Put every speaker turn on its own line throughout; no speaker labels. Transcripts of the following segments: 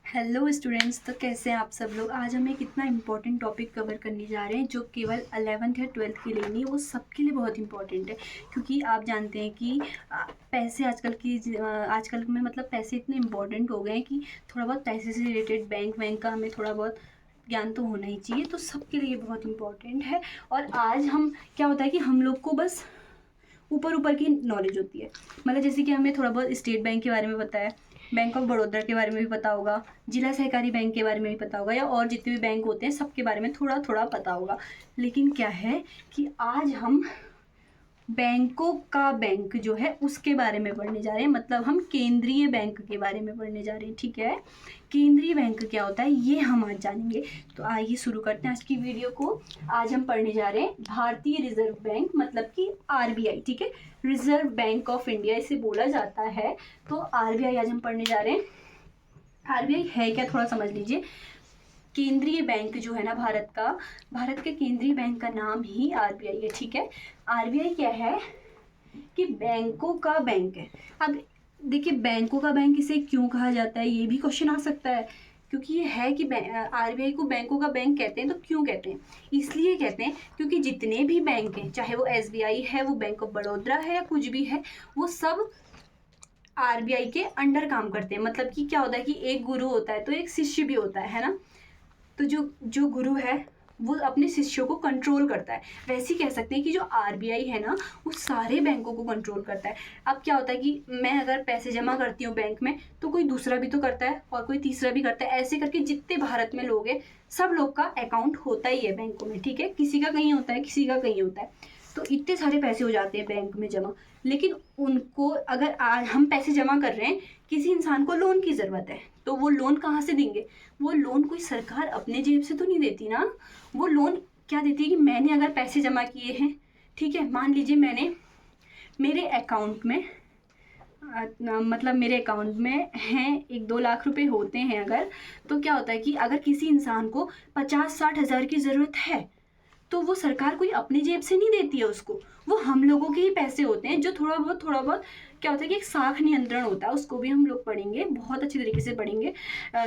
Hello students, तो कैसे हैं आप सब लोग। आज हम एक इतना इम्पॉर्टेंट टॉपिक कवर करने जा रहे हैं जो केवल 11th या 12th के लिए नहीं, वो सबके लिए बहुत इम्पॉर्टेंट है। क्योंकि आप जानते हैं कि पैसे आजकल में मतलब पैसे इतने इम्पॉर्टेंट हो गए हैं कि थोड़ा बहुत पैसे से रिलेटेड बैंक वैंक का हमें थोड़ा बहुत ज्ञान तो होना ही चाहिए। तो सबके लिए बहुत इम्पॉर्टेंट है। और आज हम क्या होता है कि हम लोग को बस ऊपर ऊपर की नॉलेज होती है। मतलब जैसे कि हमें थोड़ा बहुत स्टेट बैंक के बारे में पता है, बैंक ऑफ बड़ौदा के बारे में भी पता होगा, जिला सहकारी बैंक के बारे में भी पता होगा, या और जितने भी बैंक होते हैं सबके बारे में थोड़ा थोड़ा पता होगा। लेकिन क्या है कि आज हम बैंकों का बैंक जो है उसके बारे में पढ़ने जा रहे हैं। मतलब हम केंद्रीय बैंक के बारे में पढ़ने जा रहे हैं। ठीक है, केंद्रीय बैंक क्या होता है ये हम आज जानेंगे। तो आइए शुरू करते हैं आज की वीडियो को। आज हम पढ़ने जा रहे हैं भारतीय रिजर्व बैंक, मतलब कि आरबीआई। ठीक है, रिजर्व बैंक ऑफ इंडिया इसे बोला जाता है। तो आरबीआई आज हम पढ़ने जा रहे हैं। आरबीआई है क्या, थोड़ा समझ लीजिए। केंद्रीय बैंक जो है ना भारत के केंद्रीय बैंक का नाम ही आरबीआई है। ठीक है, आरबीआई क्या है कि बैंकों का बैंक है। अब देखिए, बैंकों का बैंक इसे क्यों कहा जाता है, ये भी क्वेश्चन आ सकता है। क्योंकि ये है कि आरबीआई को बैंकों का बैंक कहते हैं। तो क्यों कहते हैं, इसलिए कहते हैं क्योंकि जितने भी बैंक हैं, चाहे वो एसबीआई है, वो बैंक ऑफ बड़ौदा है, या कुछ भी है, वो सब आरबीआई के अंडर काम करते हैं। मतलब कि क्या होता है कि एक गुरु होता है तो एक शिष्य भी होता है ना। तो जो जो गुरु है वो अपने शिष्यों को कंट्रोल करता है। वैसे ही कह सकते हैं कि जो आरबीआई है ना वो सारे बैंकों को कंट्रोल करता है। अब क्या होता है कि मैं अगर पैसे जमा करती हूँ बैंक में, तो कोई दूसरा भी तो करता है और कोई तीसरा भी करता है। ऐसे करके जितने भारत में लोग हैं सब लोग का अकाउंट होता ही है बैंकों में। ठीक है, किसी का कहीं होता है, किसी का कहीं होता है। तो इतने सारे पैसे हो जाते हैं बैंक में जमा। लेकिन उनको अगर आज हम पैसे जमा कर रहे हैं, किसी इंसान को लोन की ज़रूरत है, तो वो लोन कहाँ से देंगे। वो लोन कोई सरकार अपने जेब से तो नहीं देती ना। वो लोन क्या देती है कि मैंने अगर पैसे जमा किए हैं, ठीक है, मान लीजिए मैंने मेरे अकाउंट में मतलब मेरे अकाउंट में हैं 1-2 लाख रुपए होते हैं अगर, तो क्या होता है कि अगर किसी इंसान को 50-60 हज़ार की ज़रूरत है, तो वो सरकार कोई अपनी जेब से नहीं देती है उसको। वो हम लोगों के ही पैसे होते हैं। जो थोड़ा बहुत क्या होता है कि एक साख नियंत्रण होता है, उसको भी हम लोग पढ़ेंगे, बहुत अच्छी तरीके से पढ़ेंगे।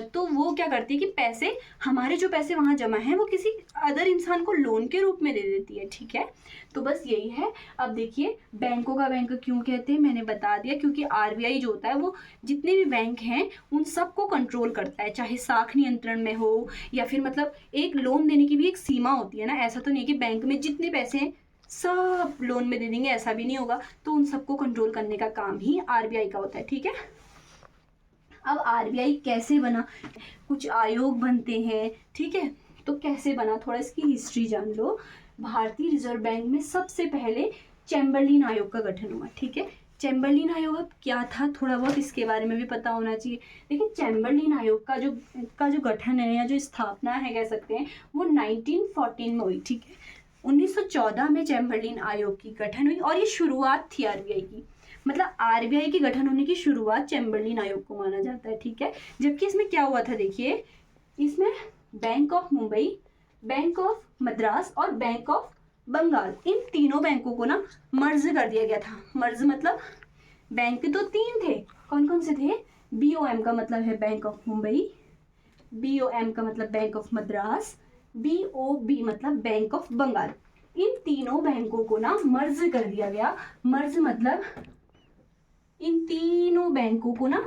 तो वो क्या करती है कि पैसे, हमारे जो पैसे वहाँ जमा हैं, वो किसी अदर इंसान को लोन के रूप में दे देती है। ठीक है, तो बस यही है। अब देखिए, बैंकों का बैंक क्यों कहते हैं, मैंने बता दिया। क्योंकि आरबीआई जो होता है वो जितने भी बैंक हैं उन सबको कंट्रोल करता है, चाहे साख नियंत्रण में हो या फिर मतलब एक लोन देने की भी एक सीमा होती है ना। ऐसा तो नहीं कि बैंक में जितने पैसे हैं सब लोन में दे देंगे, ऐसा भी नहीं होगा। तो उन सबको कंट्रोल करने का काम ही आरबीआई का होता है। ठीक है, अब आरबीआई कैसे बना, कुछ आयोग बनते हैं। ठीक है, तो कैसे बना, थोड़ा इसकी हिस्ट्री जान लो। भारतीय रिजर्व बैंक में सबसे पहले चैम्बरलिन आयोग का गठन हुआ। ठीक है, चैम्बरलिन आयोग अब क्या था, थोड़ा बहुत इसके बारे में भी पता होना चाहिए। देखिए, चैम्बरलिन आयोग का जो गठन है या जो स्थापना है कह सकते हैं, वो 1914 में हुई। ठीक है, 1914 में चैम्बरलिन आयोग की गठन हुई और ये शुरुआत थी आरबीआई की। मतलब आरबीआई के गठन होने की शुरुआत चैम्बरलिन आयोग को माना जाता है। ठीक है, जबकि इसमें क्या हुआ था, देखिए इसमें bank of Mumbai, bank of Madras और बैंक ऑफ बंगाल, इन तीनों बैंकों को ना मर्ज कर दिया गया था। मर्ज मतलब बैंक तो 3 थे, कौन कौन से थे। बीओएम का मतलब है बैंक ऑफ मुंबई, बीओएम का मतलब बैंक ऑफ मद्रास, बीओबी मतलब बैंक ऑफ बंगाल। इन तीनों बैंकों को ना मर्ज कर दिया गया। मर्ज मतलब इन तीनों बैंकों को ना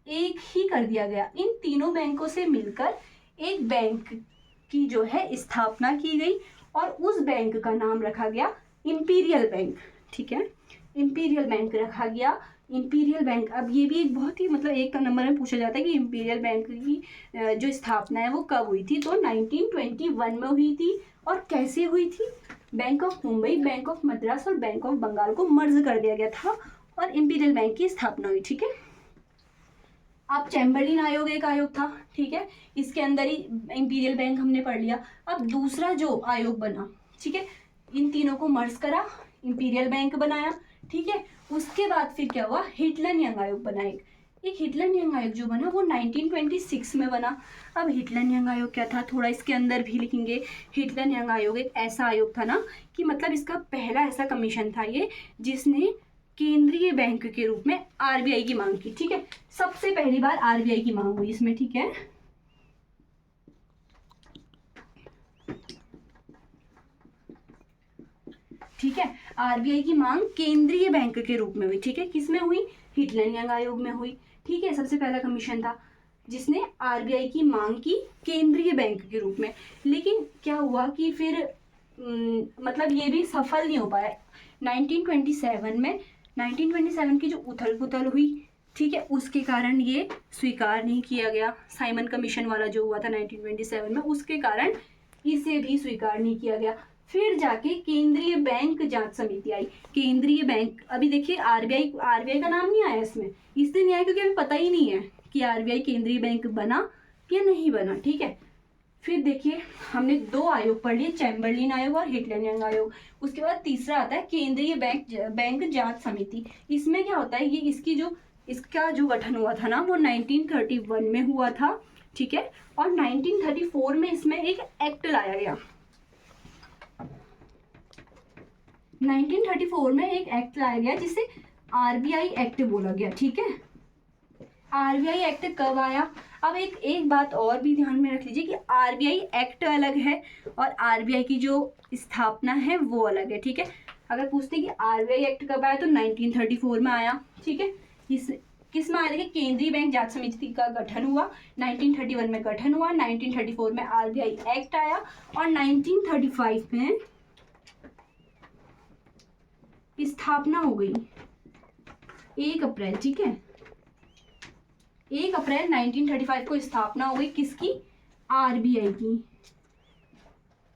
एक ही कर दिया गया। इन तीनों बैंकों से मिलकर एक बैंक की जो है स्थापना की गई और उस बैंक का नाम रखा गया इंपीरियल बैंक। ठीक है, इंपीरियल बैंक रखा गया। इंपीरियल बैंक, अब ये भी एक बहुत ही मतलब एक नंबर में पूछा जाता है कि इंपीरियल बैंक की जो स्थापना है वो कब हुई थी। तो 1921 में हुई थी। और कैसे हुई थी, bank of Mumbai, bank of Madras और बैंक ऑफ बंगाल को मर्ज कर दिया गया था और इंपीरियल बैंक की स्थापना हुई। ठीक है, अब चैम्बरलिन आयोग एक आयोग था। ठीक है, इसके अंदर ही इंपीरियल बैंक हमने पढ़ लिया। अब दूसरा जो आयोग बना, ठीक है, इन तीनों को मर्ज करा, इंपीरियल बैंक बनाया। ठीक है, उसके बाद फिर क्या हुआ, हिटलर यंग आयोग बना। एक हिटलर यंग आयोग जो बना वो 1926 में बना। अब हिटलर यंग आयोग क्या था, थोड़ा इसके अंदर भी लिखेंगे। हिटलर यंग आयोग एक ऐसा आयोग था ना कि मतलब इसका पहला ऐसा कमीशन था ये जिसने केंद्रीय बैंक के रूप में आरबीआई की मांग की। ठीक है, सबसे पहली बार आरबीआई की मांग हुई इसमें। ठीक है, ठीक है, आरबीआई की मांग केंद्रीय बैंक के रूप में हुई। ठीक है, किसमें हुई? हिटलर यंग आयोग में हुई। ठीक है, सबसे पहला कमीशन था जिसने आरबीआई की मांग की केंद्रीय बैंक के रूप में। लेकिन क्या हुआ कि फिर मतलब ये भी सफल नहीं हो पाया। 1927 की जो उथल पुथल हुई, ठीक है, उसके कारण ये स्वीकार नहीं किया गया। साइमन कमीशन वाला जो हुआ था 1927 में, उसके कारण इसे भी स्वीकार नहीं किया गया। फिर जाके केंद्रीय बैंक जांच समिति आई। केंद्रीय बैंक, अभी देखिए आरबीआई का नाम नहीं आया इसमें, इसलिए नहीं आया क्योंकि अभी पता ही नहीं है कि आरबीआई केंद्रीय बैंक बना या नहीं बना। ठीक है, फिर देखिए हमने 2 आयोग पढ़ लिए, चैम्बरलिन आयोग और हिटलर यंग आयोग। उसके बाद तीसरा आता है केंद्रीय बैंक जांच समिति। इसमें क्या होता है, ये इसका जो गठन हुआ था ना वो 1931 में हुआ था। ठीक है, और 1934 में इसमें एक एक्ट लाया गया। 1934 में एक एक्ट लाया गया जिसे आरबीआई एक्ट बोला गया। ठीक है, आरबीआई एक्ट कब आया? अब एक बात और भी ध्यान में रख लीजिए कि आरबीआई एक्ट अलग है और आरबीआई की जो स्थापना है वो अलग है। ठीक है, अगर पूछते हैं कि आरबीआई एक्ट कब आया तो 1934 में आया। ठीक है, किस में आया? देखिए, केंद्रीय बैंक जांच समिति का गठन हुआ, 1931 में गठन हुआ, 1934 में आरबीआई एक्ट आया और 1935 में स्थापना हो गई 1 अप्रैल। ठीक है, 1 अप्रैल 1935 को स्थापना हो गई किसकी? आरबीआई की।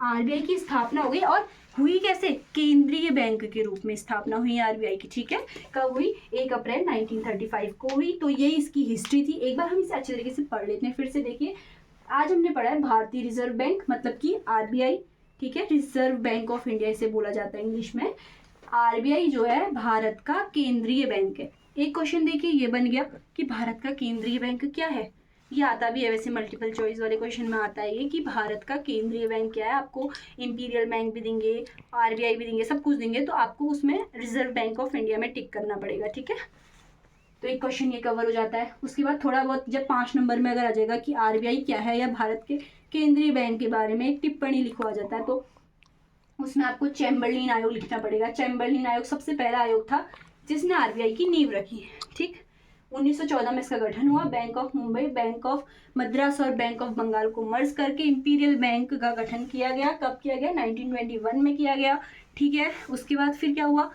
आरबीआई की स्थापना हो गई और हुई कैसे? केंद्रीय बैंक के रूप में स्थापना हुई आरबीआई की। ठीक है, कब हुई? 1 अप्रैल 1935 को हुई। तो ये इसकी हिस्ट्री थी। एक बार हम इसे अच्छे तरीके से पढ़ लेते हैं। फिर से देखिए, आज हमने पढ़ा है भारतीय रिजर्व बैंक, मतलब कि आरबीआई। ठीक है, रिजर्व बैंक ऑफ इंडिया इसे बोला जाता है इंग्लिश में। आरबीआई जो है भारत का केंद्रीय बैंक है। एक क्वेश्चन देखिए ये बन गया कि भारत का केंद्रीय बैंक क्या है। ये आता भी है वैसे, मल्टीपल चॉइस वाले क्वेश्चन में आता है ये कि भारत का केंद्रीय बैंक क्या है। आपको इंपीरियल बैंक भी देंगे, आरबीआई भी देंगे, सब कुछ देंगे, तो आपको उसमें रिजर्व बैंक ऑफ इंडिया में टिक करना पड़ेगा। ठीक है, तो एक क्वेश्चन ये कवर हो जाता है। उसके बाद थोड़ा बहुत जब 5 नंबर में अगर आ जाएगा कि आरबीआई क्या है या भारत के केंद्रीय बैंक के बारे में एक टिप्पणी लिखवा जाता है, तो उसमें आपको चैम्बरलिन आयोग लिखना पड़ेगा। चैम्बरलिन आयोग सबसे पहला आयोग था जिसने आरबीआई की नींव रखी। ठीक, 1914 में इसका गठन हुआ। Bank of Mumbai, bank of Madras और बैंक ऑफ बंगाल को मर्ज करके इंपीरियल बैंक का गठन किया गया। कब किया गया? 1921 में किया गया। ठीक है, उसके बाद फिर क्या हुआ?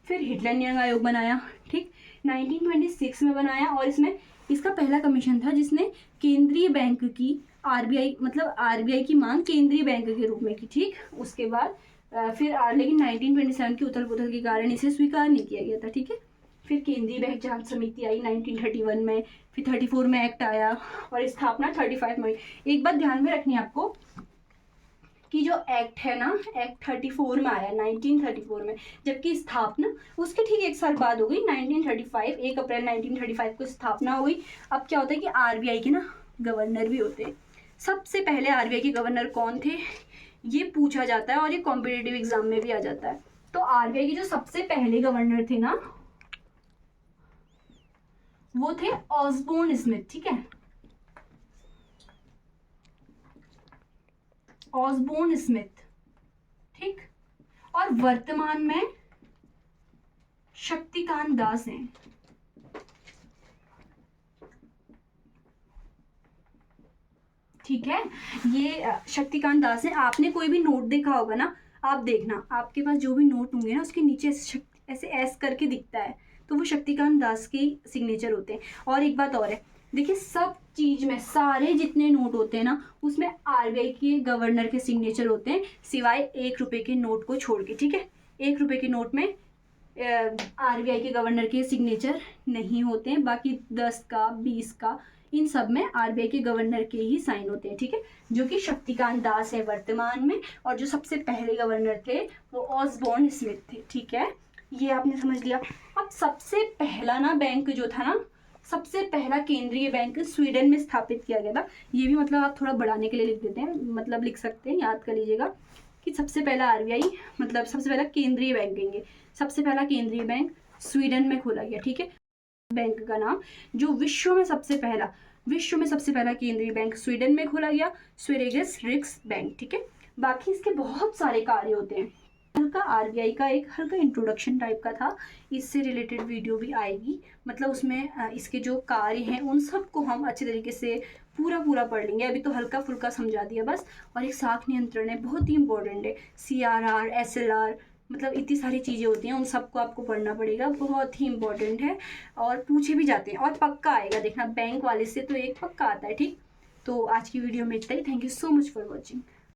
फिर हिटलर यंग आयोग बनाया। ठीक, 1926 में बनाया और इसमें इसका पहला कमीशन था जिसने केंद्रीय बैंक की आरबीआई की मांग केंद्रीय बैंक के रूप में की। ठीक, उसके बाद लेकिन 1927 की उथल पुथल के कारण इसे स्वीकार नहीं किया गया था। ठीक है, फिर केंद्रीय बैंक जांच समिति आई 1931 में, फिर 34 में एक्ट आया और स्थापना 35 में। एक बात ध्यान में रखनी है आपको कि जो एक्ट है ना, एक्ट 34 में आया, 1934 में, जबकि स्थापना उसके ठीक 1 साल बाद हो गई, 1935, 1 अप्रैल 1935 को स्थापना हो गई। अब क्या होता है कि आरबीआई के ना गवर्नर भी होते हैं। सबसे पहले आरबीआई के गवर्नर कौन थे ये पूछा जाता है और ये कॉम्पिटिटिव एग्जाम में भी आ जाता है। तो आरबीआई के जो सबसे पहले गवर्नर थे ना वो थे ऑसबोर्न स्मिथ। ठीक है, ऑसबोर्न स्मिथ। ठीक, और वर्तमान में शक्तिकांत दास हैं। ठीक है, ये शक्तिकांत दास है। आपने कोई भी नोट देखा होगा ना, आप देखना आपके पास जो भी नोट होंगे ना उसके नीचे ऐसे एस करके दिखता है, तो वो शक्तिकांत दास के सिग्नेचर होते हैं। और एक बात और है, देखिए सब चीज में सारे जितने नोट होते हैं ना उसमें आरबीआई के गवर्नर के सिग्नेचर होते हैं, सिवाय 1 रुपए के नोट को छोड़ के। ठीक है, 1 रुपए के नोट में आरबीआई के गवर्नर के सिग्नेचर नहीं होते हैं, बाकी 10 का 20 का इन सब में आरबीआई के गवर्नर के ही साइन होते हैं। ठीक है, जो कि शक्तिकांत दास है वर्तमान में, और जो सबसे पहले गवर्नर थे वो ऑसबोर्न स्मिथ थे। ठीक है, ये आपने समझ लिया। अब सबसे पहला ना बैंक जो था ना, सबसे पहला केंद्रीय बैंक स्वीडन में स्थापित किया गया था। ये भी मतलब आप थोड़ा बढ़ाने के लिए लिख देते हैं, मतलब लिख सकते हैं, याद कर कि सबसे पहला आरबीआई मतलब सबसे पहला केंद्रीय बैंक कहेंगे। सबसे पहला केंद्रीय बैंक स्वीडन में खोला गया, ठीक है। बैंक का नाम जो विश्व में सबसे पहला केंद्रीय बैंक स्वीडन में खोला गया, स्वेरिगेस रिक्सबैंक, ठीक है। बाकी इसके बहुत सारे कार्य होते हैं। हल्का आरबीआई का एक हल्का इंट्रोडक्शन टाइप का था, इससे रिलेटेड वीडियो भी आएगी, मतलब उसमें इसके जो कार्य हैं उन सबको हम अच्छे तरीके से पूरा पढ़ लेंगे। अभी तो हल्का फुल्का समझा दिया बस। और एक साख नियंत्रण है, बहुत ही इंपॉर्टेंट है, CRR SLR, मतलब इतनी सारी चीज़ें होती हैं, उन सबको आपको पढ़ना पड़ेगा, बहुत ही इंपॉर्टेंट है और पूछे भी जाते हैं और पक्का आएगा, देखना बैंक वाले से तो एक पक्का आता है, ठीक। तो आज की वीडियो में इतना ही। Thank you so much for watching.